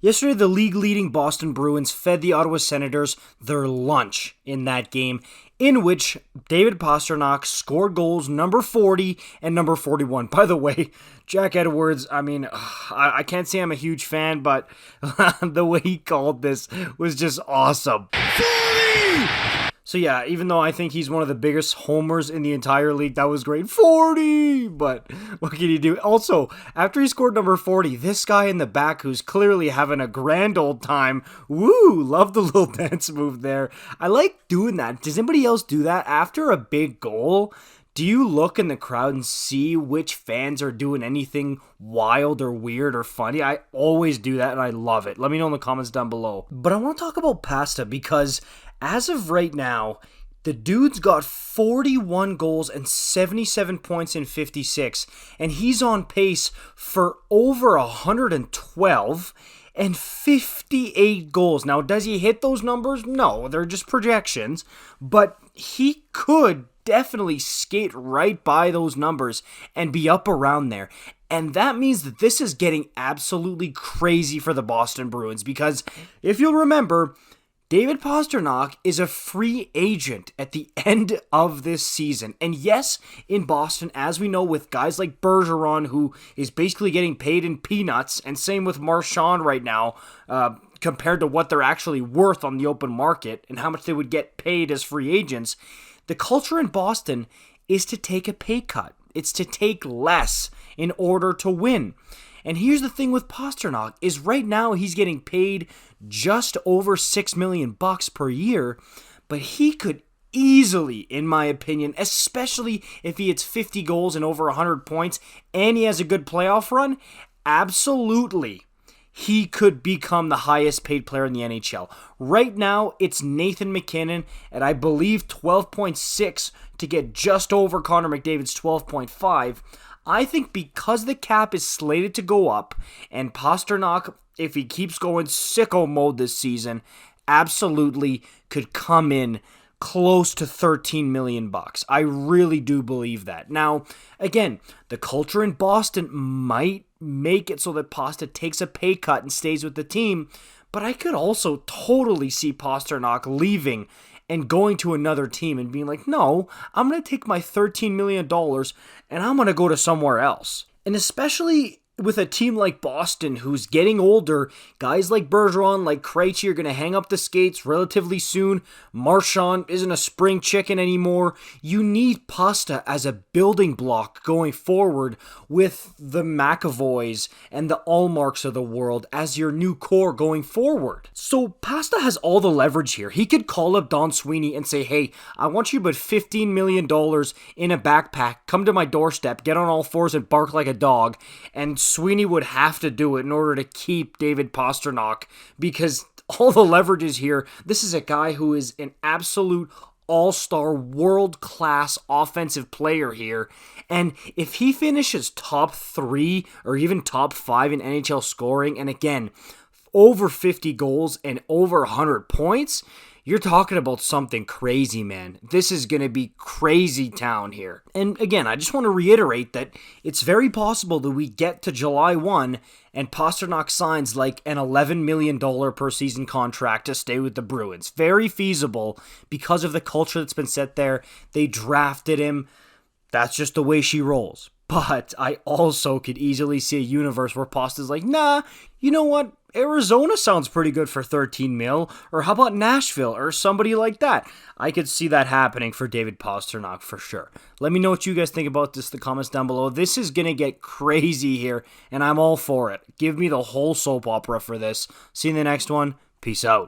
Yesterday, the league-leading Boston Bruins fed the Ottawa Senators their lunch in that game, in which David Pastrnak scored goals number 40 and number 41. By the way, Jack Edwards, I can't say I'm a huge fan, but the way he called this was just awesome. 40! So yeah, even though I think he's one of the biggest homers in the entire league, that was great. 40! But what can you do? Also, after he scored number 40, this guy in the back who's clearly having a grand old time, woo, love the little dance move there. I like doing that. Does anybody else do that after a big goal? Do you look in the crowd and see which fans are doing anything wild or weird or funny? I always do that and I love it. Let me know in the comments down below. But I want to talk about Pasta because as of right now, the dude's got 41 goals and 77 points in 56, and he's on pace for over 112 and 58 goals. Now, does he hit those numbers? No, they're just projections, but he could definitely skate right by those numbers and be up around there. And that means that this is getting absolutely crazy for the Boston Bruins because if you'll remember, David Pastrnak is a free agent at the end of this season. And yes, in Boston, as we know, with guys like Bergeron, who is basically getting paid in peanuts, and same with Marchand right now, compared to what they're actually worth on the open market and how much they would get paid as free agents, the culture in Boston is to take a pay cut. It's to take less in order to win. And here's the thing with Pastrnak is right now he's getting paid just over $6 million per year, but he could easily, in my opinion, especially if he hits 50 goals and over 100 points and he has a good playoff run, absolutely he could become the highest paid player in the NHL. Right now, it's Nathan MacKinnon at, I believe, 12.6 to get just over Connor McDavid's 12.5. I think because the cap is slated to go up, and Pastrnak, if he keeps going sicko mode this season, absolutely could come in close to $13 million. I really do believe that. Now, again, the culture in Boston might make it so that Pasta takes a pay cut and stays with the team, but I could also totally see Pastrnak leaving and going to another team and being like, no, I'm going to take my $13 million and I'm going to go to somewhere else. And especially with a team like Boston who's getting older, guys like Bergeron, like Krejci are going to hang up the skates relatively soon. Marchand isn't a spring chicken anymore. You need Pasta as a building block going forward with the McAvoys and the Allmarks of the world as your new core going forward. So Pasta has all the leverage here. He could call up Don Sweeney and say, hey, I want you to put $15 million in a backpack, come to my doorstep, get on all fours and bark like a dog, and Sweeney would have to do it in order to keep David Pastrnak because all the leverage is here. This is a guy who is an absolute all-star, world-class offensive player here. And if he finishes top 3 or even top 5 in NHL scoring, and again, over 50 goals and over 100 points, you're talking about something crazy, man. This is going to be crazy town here. And again, I just want to reiterate that it's very possible that we get to July 1 and Pastrnak signs like an $11 million per season contract to stay with the Bruins. Very feasible because of the culture that's been set there. They drafted him. That's just the way she rolls. But I also could easily see a universe where Pasta's like, nah, you know what? Arizona sounds pretty good for 13 mil, or how about Nashville, or somebody like that. I could see that happening for David Pastrnak for sure. Let me know what you guys think about this in the comments down below. This is going to get crazy here, and I'm all for it. Give me the whole soap opera for this. See you in the next one. Peace out.